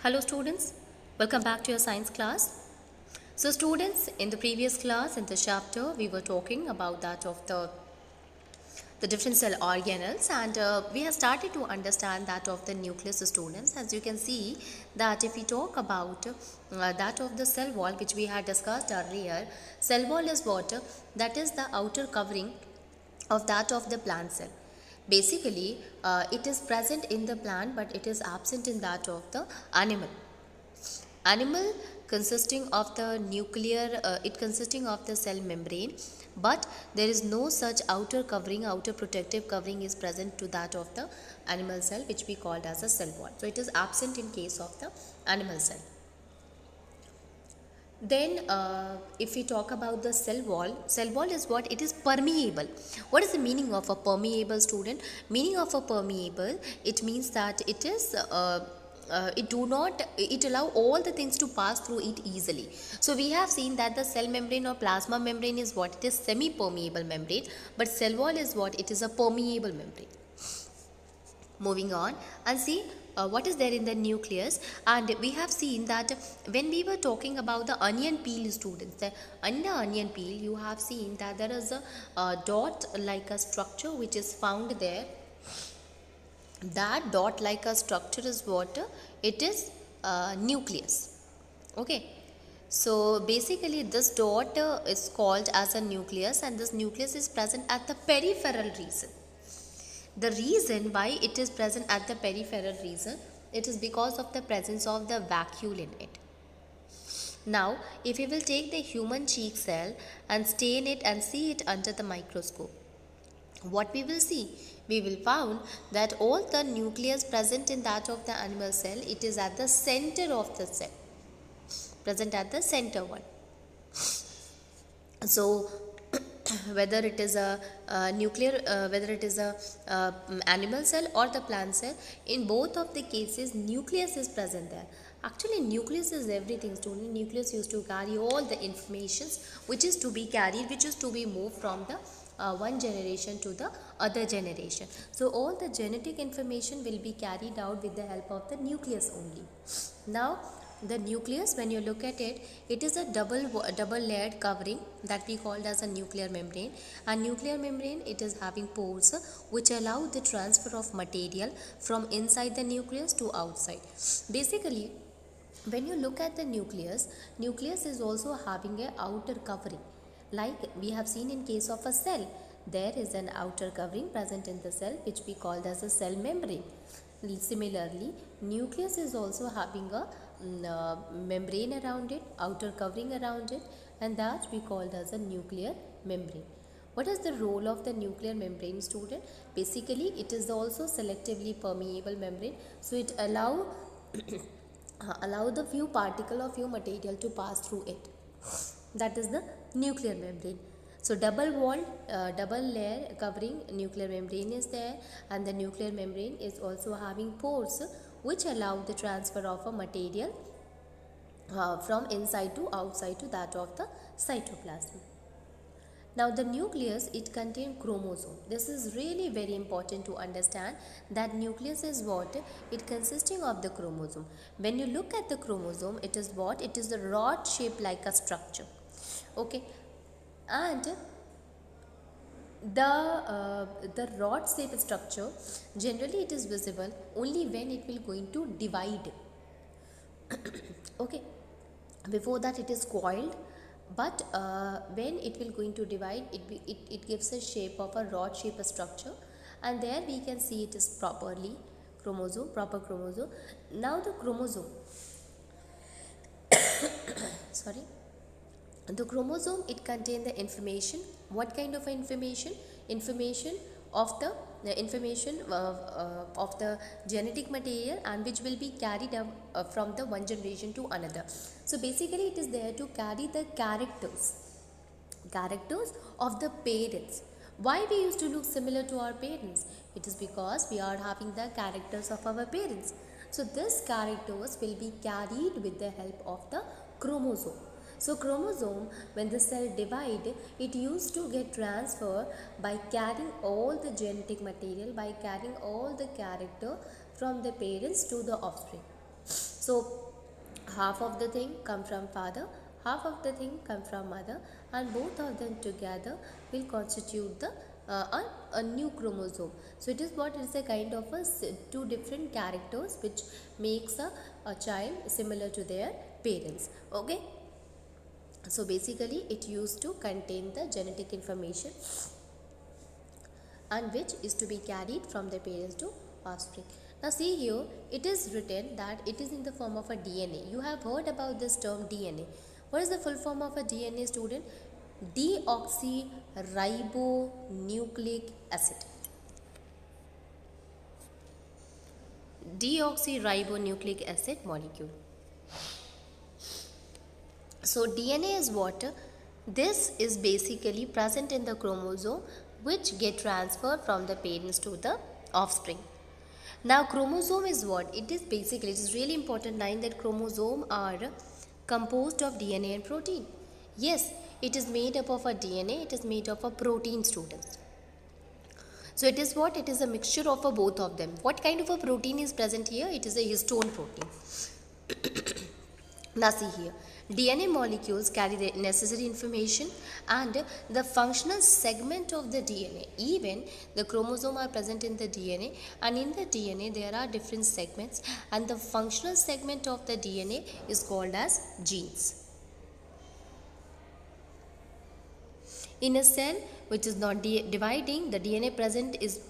Hello students, welcome back to your science class. So students, in the previous class, in this chapter, we were talking about that of the different cell organelles, and we have started to understand that of the nucleus, students. As you can see that if we talk about that of the cell wall, which we had discussed earlier, cell wall is what? That is the outer covering of that of the plant cell. Basically, it is present in the plant, but it is absent in that of the animal. Animal consisting of the nuclear, it consisting of the cell membrane, but there is no such outer covering, outer protective covering is present to that of the animal cell, which we called as a cell wall. So it is absent in case of the animal cell. Then if we talk about the cell wall is what? It is permeable. What is the meaning of a permeable, student? Meaning of a permeable, it means that it is it allow all the things to pass through it easily. So we have seen that the cell membrane or plasma membrane is what? It is semi permeable membrane, but cell wall is what? It is a permeable membrane. Moving on and see what is there in the nucleus, and we have seen that when we were talking about the onion peel, students, in the onion peel you have seen that there is a dot like a structure which is found there. That dot like a structure is what? It is nucleus. Okay, so basically this dot is called as a nucleus, and this nucleus is present at the peripheral region. The reason why it is present at the peripheral region, it is because of the presence of the vacuole in it. Now, if we will take the human cheek cell and stain it and see it under the microscope, what we will see? We will found that all the nucleus present in that of the animal cell, it is at the center of the cell, present at the center one. So whether it is a whether it is a animal cell or the plant cell, in both of the cases nucleus is present there. Actually nucleus is everything, student. Nucleus used to carry all the informations which is to be carried, which is to be moved from the one generation to the other generation. So all the genetic information will be carried out with the help of the nucleus only. Now the nucleus, when you look at it, it is a double layered covering that we called as a nuclear membrane. And nuclear membrane, it is having pores which allow the transfer of material from inside the nucleus to outside. Basically, when you look at the nucleus is also having a outer covering, like we have seen in case of a cell. There is an outer covering present in the cell which we called as a cell membrane. Similarly, nucleus is also having a membrane around it, outer covering around it, and that we called as a nuclear membrane. What is the role of the nuclear membrane, student? Basically, it is also selectively permeable membrane, so it allow the few particle or few material to pass through it. That is the nuclear membrane. So double walled, double layer covering nuclear membrane is there, and the nuclear membrane is also having pores which allow the transfer of a material from inside to outside to that of the cytoplasm. Now the nucleus, it contains chromosome. This is really very important to understand that nucleus is what? It consisting of the chromosome. When you look at the chromosome, it is what? It is a rod shaped like a structure. Okay, and the rod shaped structure, generally it is visible only when it will going to divide. Okay, before that it is coiled, but when it will going to divide, it gives a shape of a rod shaped structure, and there we can see it is properly chromosome, proper chromosome. Now the chromosome sorry, the chromosome, it contains the information. What kind of information? Information of the information of the genetic material, and which will be carried up from the one generation to another. So basically it is there to carry the characters of the parents. Why we used to look similar to our parents? It is because we are having the characters of our parents. So this characters will be carried with the help of the chromosome. So chromosome, when the cell divide, it used to get transferred by carrying all the genetic material, by carrying all the character from the parents to the offspring. So half of the thing come from father, half of the thing come from mother, and both of them together will constitute the a new chromosome. So it is what is a kind of two different characters which makes a child similar to their parents. Okay, so basically it used to contain the genetic information and which is to be carried from the parents to offspring. Now see here, it is written that it is in the form of a DNA. You have heard about this term DNA. What is the full form of a DNA, student? Deoxyribonucleic acid. Deoxyribonucleic acid molecule. So DNA is what? This is basically present in the chromosome which get transferred from the parents to the offspring. Now chromosome is what? It is basically, it is really important line that chromosome are composed of DNA and protein. Yes, it is made up of a DNA, it is made up of protein, students. So it is what? It is a mixture of both of them. What kind of a protein is present here? It is a histone protein. Now see here, DNA molecules carry the necessary information and the functional segment of the DNA. Even the chromosome are present in the DNA, and in the DNA there are different segments, and the functional segment of the DNA is called as genes. In a cell which is not dividing, the DNA present is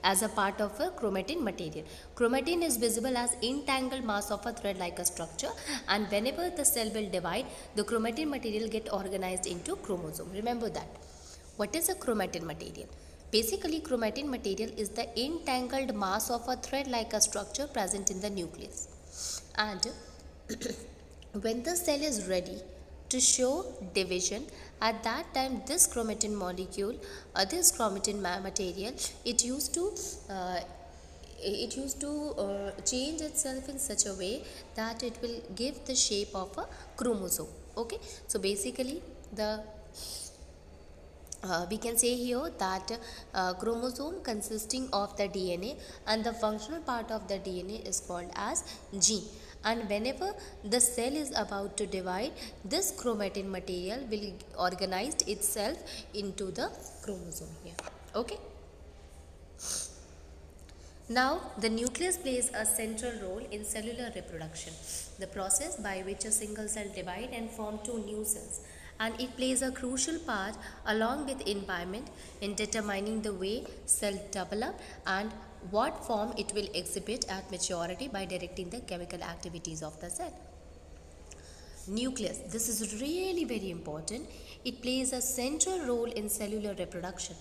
as a part of a chromatin material. Chromatin is visible as entangled mass of a thread like a structure, and whenever the cell will divide, the chromatin material get organized into chromosome. Remember that. What is a chromatin material? Basically, chromatin material is the entangled mass of a thread like a structure present in the nucleus. And when the cell is ready to show division, at that time this chromatin molecule, this chromatin material, it used to change itself in such a way that it will give the shape of a chromosome. Okay, so basically the we can say here that chromosome consisting of the DNA, and the functional part of the DNA is called as gene. And whenever the cell is about to divide, this chromatin material will organize itself into the chromosome here. Okay. Now, the nucleus plays a central role in cellular reproduction, the process by which a single cell divides and forms two new cells. And it plays a crucial part along with environment in determining the way cell develop and what form it will exhibit at maturity by directing the chemical activities of the cell. Nucleus, this is really very important. It plays a central role in cellular reproduction.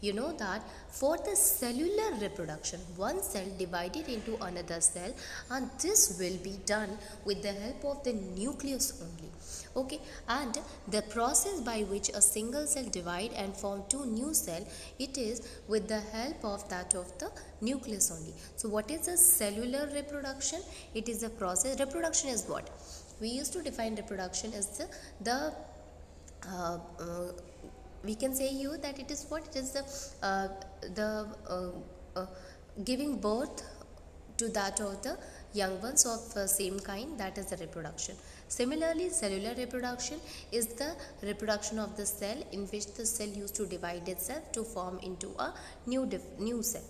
You know that for the cellular reproduction, one cell divided into another cell, and this will be done with the help of the nucleus only. Okay, and the process by which a single cell divide and form two new cell, it is with the help of that of the nucleus only. So what is a cellular reproduction? It is a process. Reproduction is what? We used to define reproduction as we can say here that it is what? It is giving birth to that of the young ones of same kind, that is the reproduction. Similarly, cellular reproduction is the reproduction of the cell in which the cell used to divide itself to form into a new cell.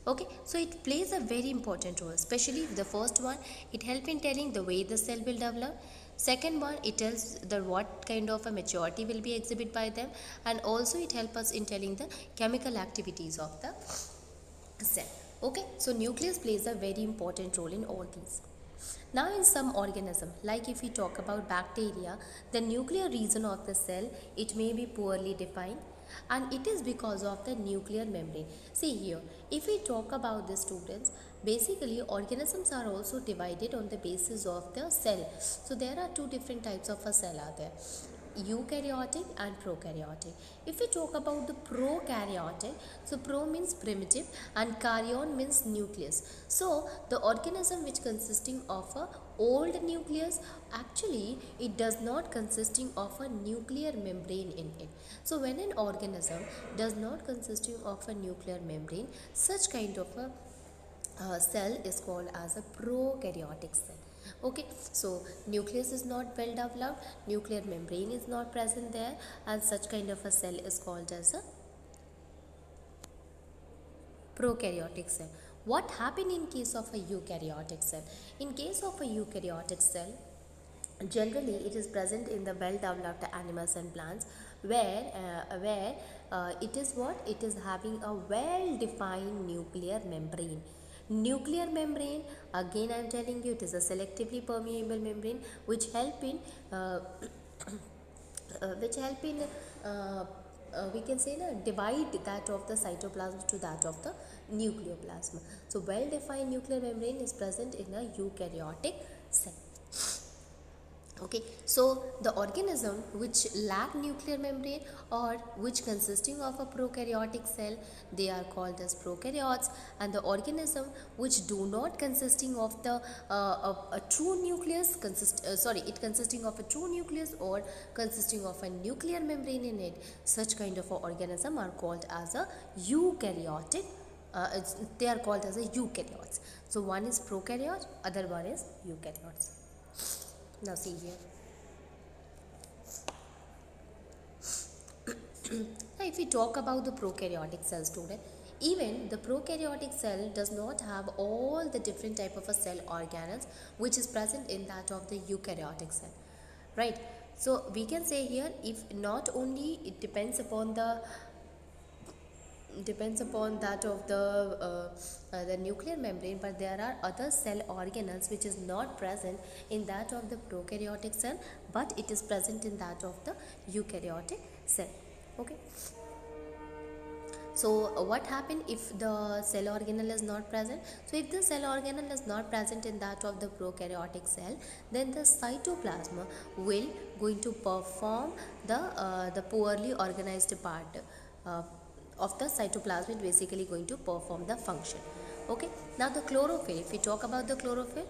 Okay, so it plays a very important role, especially the first one, it helps in telling the way the cell will develop. Second one, it tells the what kind of a maturity will be exhibited by them, and also it helps us in telling the chemical activities of the cell. Okay, so nucleus plays a very important role in all these. Now in some organism, like if we talk about bacteria, the nuclear region of the cell, it may be poorly defined, and it is because of the nuclear membrane. See here, if we talk about the students, basically organisms are also divided on the basis of the cell. So there are two different types of a cell are there, eukaryotic and prokaryotic. If we talk about the prokaryotic, so pro means primitive and karyon means nucleus. So the organism which consisting of a old nucleus, actually it does not consisting of a nuclear membrane in it. So when an organism does not consisting of a nuclear membrane, such kind of a cell is called as a prokaryotic cell. Okay, so nucleus is not well developed, nuclear membrane is not present there, and such kind of a cell is called as a prokaryotic cell. What happened in case of a eukaryotic cell? In case of a eukaryotic cell, generally it is present in the well developed animals and plants, where it is what it is having a well defined nuclear membrane. Nuclear membrane, again I am telling you, it is a selectively permeable membrane which help in uh, which help in we can say divide that of the cytoplasm to that of the nucleoplasm. So well defined nuclear membrane is present in a eukaryotic cell. Okay, so the organism which lack nuclear membrane or which consisting of a prokaryotic cell, they are called as prokaryotes, and the organism which do not consisting of the a true nucleus it consisting of a true nucleus or consisting of a nuclear membrane in it, such kind of a organism are called as a eukaryotic. They are called as a eukaryotes. So one is prokaryote, other one is eukaryotes. Now see here. Now if we talk about the prokaryotic cell, student, even the prokaryotic cell does not have all the different type of a cell organelles which is present in that of the eukaryotic cell, right? So we can say here, if not only it depends upon that of the nuclear membrane, but there are other cell organelles which is not present in that of the prokaryotic cell, but it is present in that of the eukaryotic cell. Okay, so what happen if the cell organelle is not present? So if the cell organelle is not present in that of the prokaryotic cell, then the cytoplasm will going to perform the poorly organized part of the cytoplasm, is basically going to perform the function. Okay, now the chlorophyll, if we talk about the chlorophyll,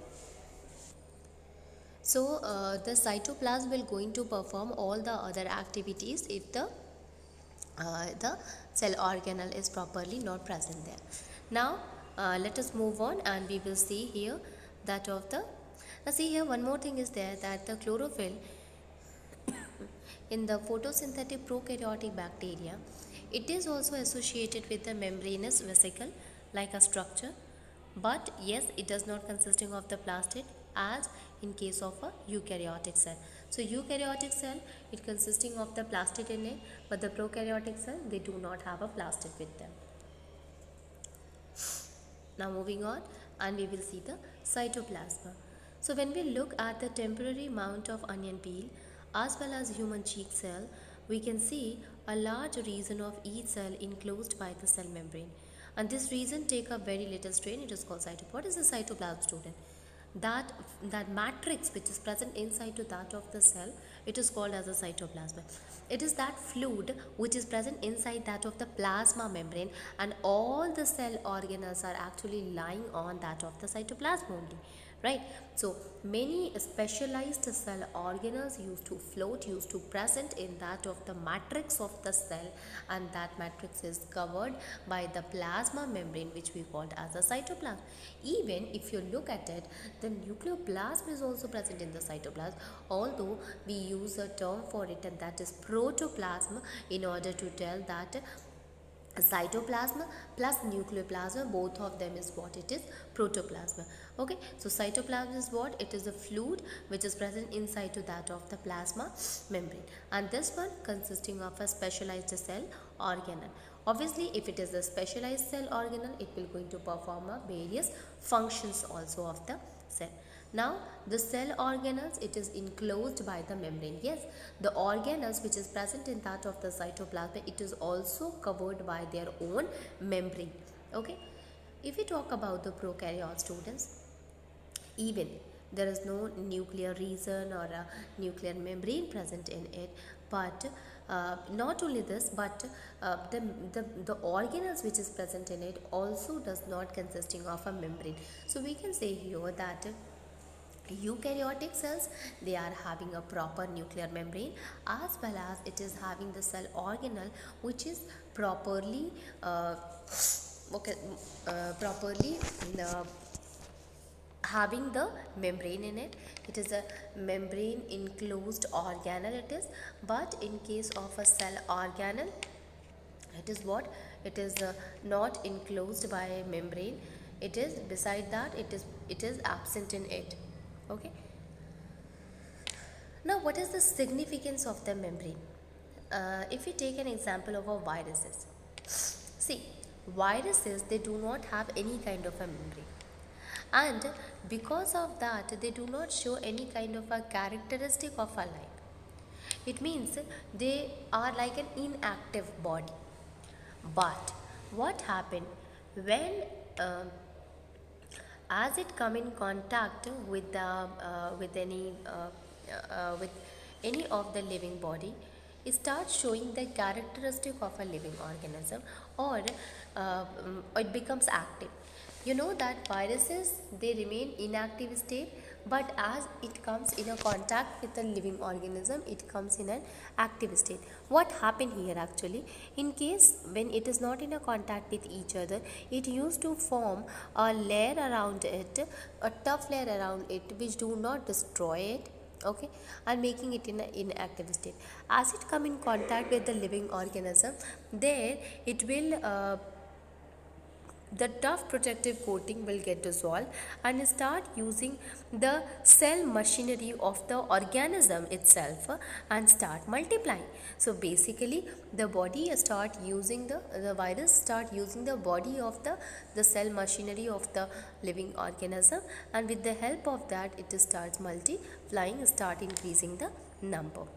so the cytoplasm will going to perform all the other activities if the cell organelle is properly not present there. Now let us move on and we will see here that of the, now see here one more thing is there, that the chlorophyll in the photosynthetic prokaryotic bacteria, it is also associated with the membranous vesicle like a structure, but yes, it does not consisting of the plastid as in case of a eukaryotic cell. So eukaryotic cell, it consisting of the plastid in it, but the prokaryotic cell, they do not have a plastid with them. Now moving on, and we will see the cytoplasm. So when we look at the temporary mount of onion peel as well as human cheek cell, we can see a large region of each cell enclosed by the cell membrane. And this region take up very little strain. It is called cytoplasm. What is the cytoplasm, student? That matrix which is present inside to that of the cell, it is called as a cytoplasm. It is that fluid which is present inside that of the plasma membrane, and all the cell organelles are actually lying on that of the cytoplasm only, right? So many specialized cell organelles used to float, used to present in that of the matrix of the cell, and that matrix is covered by the plasma membrane which we called as a cytoplasm. Even if you look at it, the nucleoplasm is also present in the cytoplasm, although we use a term for it, and that is protoplasm, in order to tell that cytoplasm plus nucleoplasm, both of them is what it is, protoplasm. Okay, so cytoplasm is what? It is a fluid which is present inside to that of the plasma membrane, and this one consisting of a specialized cell organelle. Obviously, if it is a specialized cell organelle, it will going to perform various functions also of the cell. Now, the cell organelles, it is enclosed by the membrane. Yes, the organelles which is present in that of the cytoplasm, it is also covered by their own membrane. Okay, if we talk about the prokaryote, students, even there is no nuclear region or a nuclear membrane present in it, but not only this, but the organelles which is present in it also does not consisting of a membrane. So we can say here that eukaryotic cells, they are having a proper nuclear membrane, as well as it is having the cell organelle which is properly okay, properly uh, having the membrane in it. It is a membrane enclosed organelle it is. But in case of a cell organelle, it is what, it is not enclosed by a membrane. It is beside that, it is absent in it. Okay. Now what is the significance of the membrane? If we take an example of a viruses, see, viruses, they do not have any kind of a membrane, and because of that they do not show any kind of a characteristic of a life. It means they are like an inactive body. But what happened when uh, as it come in contact with the with any of the living body, it starts showing the characteristic of a living organism, or it becomes active. You know that viruses, they remain inactive state, but as it comes in a contact with a living organism, it comes in an active state. What happened here actually, in case when it is not in a contact with each other, it used to form a layer around it, a tough layer around it, which do not destroy it. Okay, and making it in an inactive state. As it come in contact with the living organism, there it will the tough protective coating will get dissolved and start using the cell machinery of the organism itself and start multiplying. So basically the body start using the virus start using the body of the cell machinery of the living organism, and with the help of that it starts multiplying, start increasing the number.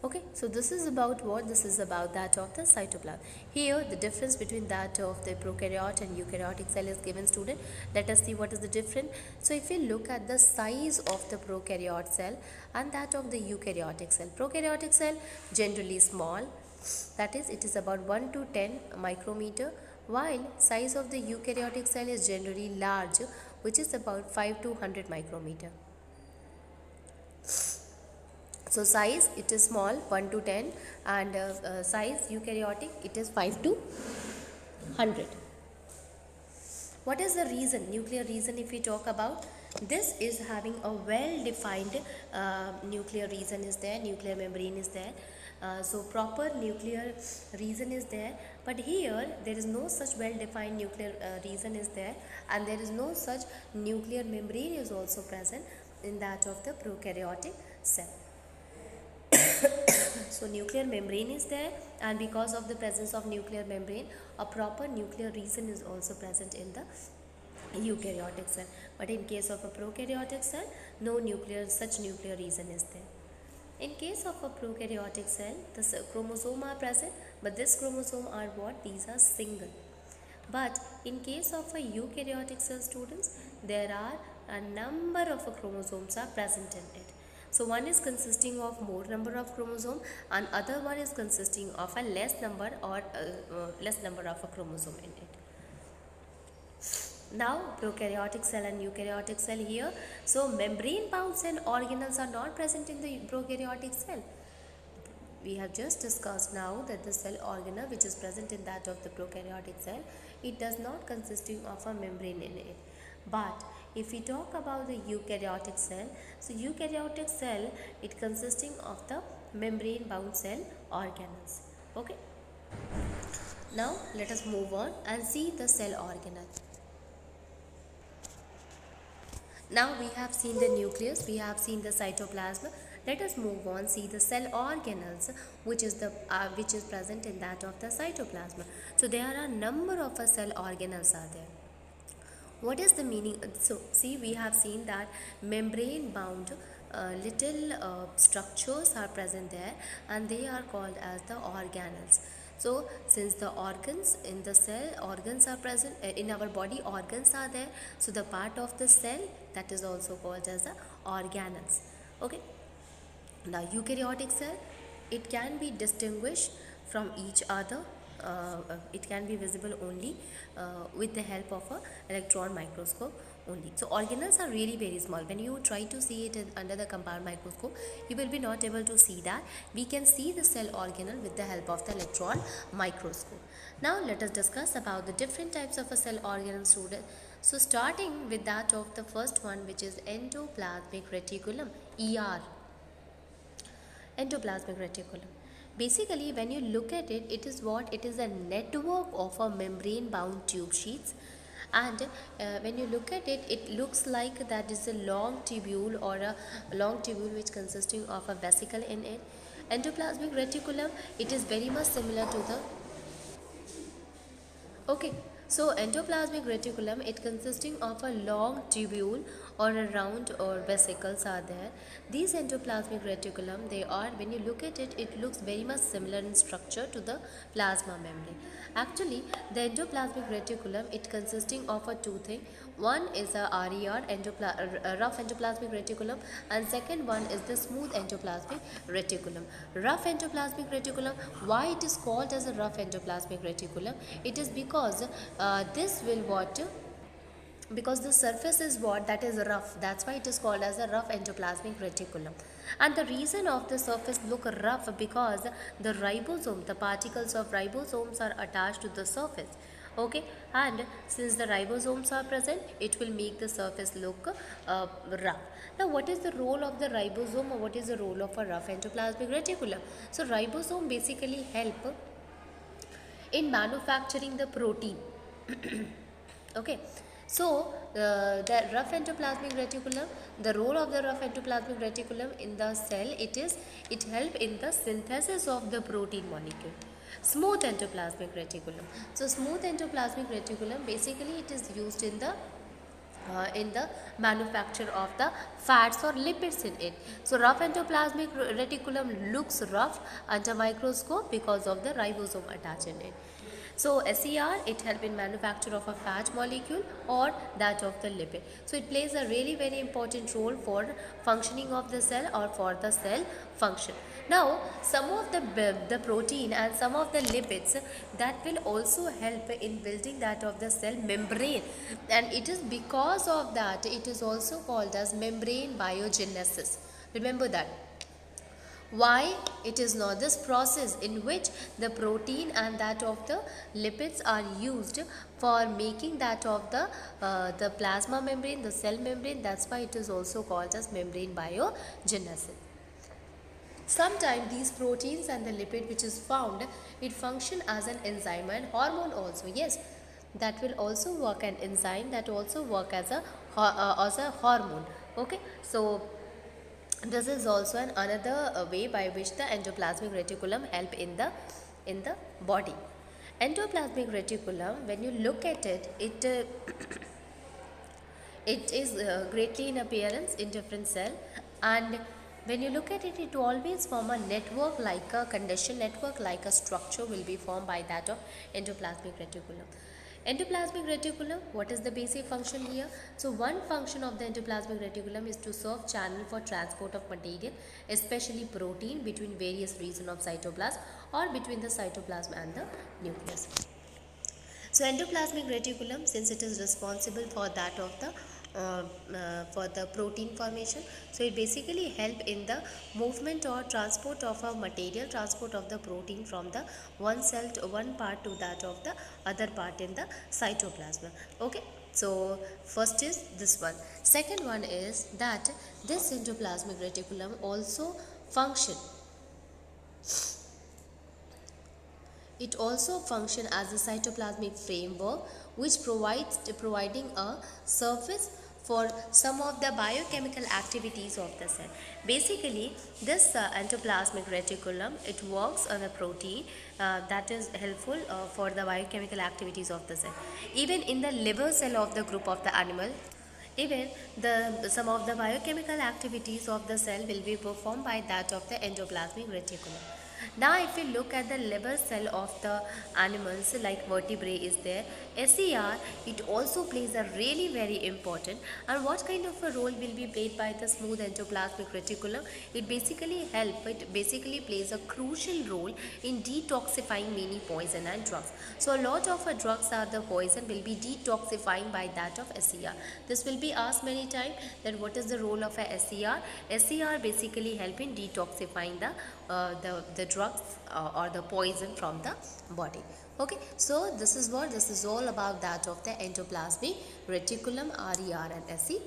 Okay, so this is about what? This is about that of the cytoplasm. Here, the difference between that of the prokaryote and eukaryotic cell is given, student. Let us see what is the difference. So, if we look at the size of the prokaryote cell and that of the eukaryotic cell, prokaryotic cell generally small, that is, it is about 1 to 10 micrometer, while size of the eukaryotic cell is generally large, which is about 5 to 100 micrometer. So size, it is small 1 to 10, and size eukaryotic, it is 5 to 100. What is the reason, nuclear reason, if we talk about? This is having a well defined nuclear reason is there, nuclear membrane is there. So proper nuclear reason is there, but here there is no such well defined nuclear reason is there, and there is no such nuclear membrane is also present in that of the prokaryotic cell. So nuclear membrane is there, and because of the presence of nuclear membrane, a proper nuclear reason is also present in the eukaryotic cell. But in case of a prokaryotic cell, no such nuclear reason is there. In case of a prokaryotic cell, the chromosome are present, but this chromosome are what? These are single. But in case of a eukaryotic cell, students, there are a number of chromosomes are present in it. So one is consisting of more number of chromosome, and other one is consisting of a less number or less number of a chromosome in it. Now prokaryotic cell and eukaryotic cell here. So membrane bound cell organelles are not present in the prokaryotic cell. We have just discussed now that the cell organelle which is present in that of the prokaryotic cell, it does not consisting of a membrane in it. But if we talk about the eukaryotic cell, so eukaryotic cell, it consisting of the membrane bound cell organelles. Okay. Now let us move on and see the cell organelle. Now we have seen the nucleus, we have seen the cytoplasm. Let us move on, see the cell organelles, which is present in that of the cytoplasm. So there are a number of cell organelles are there. What is the meaning? So see, we have seen that membrane bound little structures are present there, and they are called as the organelles. So since the organs in the cell, organs are present in our body, organs are there, so the part of the cell, that is also called as the organelles. Okay. Now eukaryotic cell, it can be distinguished from each other. It can be visible only with the help of a electron microscope only. So organelles are really very small. When you try to see it under the compound microscope, you will be not able to see that. We can see the cell organelle with the help of the electron microscope. Now let us discuss about the different types of a cell organ, student. So starting with that of the first one, which is endoplasmic reticulum, ER. Endoplasmic reticulum. Basically, when you look at it, it is what? It is a network of a membrane bound tube sheets, and when you look at it, it looks like that is a long tubule, or a long tubule which consisting of a vesicle in it. Endoplasmic reticulum, it is very much similar to the Okay, so endoplasmic reticulum, it consisting of a long tubule or a round or vesicles are there. These endoplasmic reticulum, they are, when you look at it, it looks very much similar in structure to the plasma membrane. Actually, the endoplasmic reticulum, it consisting of a two things. One is a RER, rough endoplasmic reticulum, and second one is the smooth endoplasmic reticulum. Rough endoplasmic reticulum, why it is called as a rough endoplasmic reticulum? It is because this will what? Because the surface is what? That is rough. That's why it is called as a rough endoplasmic reticulum. And the reason of the surface look rough, because the ribosome, the particles of ribosomes are attached to the surface. Okay, and since the ribosomes are present, it will make the surface look rough. Now, what is the role of the ribosome, or what is the role of a rough endoplasmic reticulum? So ribosome basically help in manufacturing the protein. Okay, so the rough endoplasmic reticulum, the role of the rough endoplasmic reticulum in the cell, it help in the synthesis of the protein molecule. Smooth endoplasmic reticulum, so smooth endoplasmic reticulum, basically it is used in the manufacture of the fats or lipids in it. So rough endoplasmic reticulum looks rough under microscope because of the ribosome attached in it. So SER, it helps in manufacture of a fat molecule or that of the lipid. So it plays a really very important role for functioning of the cell or for the cell function. Now some of the protein and some of the lipids, that will also help in building that of the cell membrane, and it is because of that it is also called as membrane biogenesis. Remember that. Why? It is not this process in which the protein and that of the lipids are used for making that of the plasma membrane, the cell membrane. That's why it is also called as membrane biogenesis. Sometimes these proteins and the lipid which is found, it function as an enzyme and hormone also. Yes, that will also work an enzyme, that also work as a hormone. Okay, so this is also another way by which the endoplasmic reticulum help in the body. Endoplasmic reticulum, when you look at it, it is greatly in appearance in different cell, and when you look at it, it always form a network, like a condition network, like a structure will be formed by that of endoplasmic reticulum. Endoplasmic reticulum, what is the basic function here? So one function of the endoplasmic reticulum is to serve channel for transport of material, especially protein, between various regions of cytoplasm or between the cytoplasm and the nucleus. So endoplasmic reticulum, since it is responsible for that of the for the protein formation, so it basically help in the movement or transport of a material, transport of the protein from the one cell to one part to that of the other part in the cytoplasm. Okay, so first is this one. Second one is that this endoplasmic reticulum also function. It also functions as a cytoplasmic framework, which providing a surface for some of the biochemical activities of the cell. Basically, this endoplasmic reticulum, it works on a protein that is helpful for the biochemical activities of the cell. Even in the liver cell of the group of the animal, even some of the biochemical activities of the cell will be performed by that of the endoplasmic reticulum. Now if we look at the liver cell of the animals, like vertebrae is there, SER, it also plays a really very important. And what kind of a role will be played by the smooth endoplasmic reticulum? It basically plays a crucial role in detoxifying many poison and drugs. So a lot of drugs are the poison will be detoxifying by that of SER. This will be asked many times, that what is the role of a SER? SER basically help in detoxifying the drugs or the poison from the body. Okay, so this is all about that of the endoplasmic reticulum, RER and SER.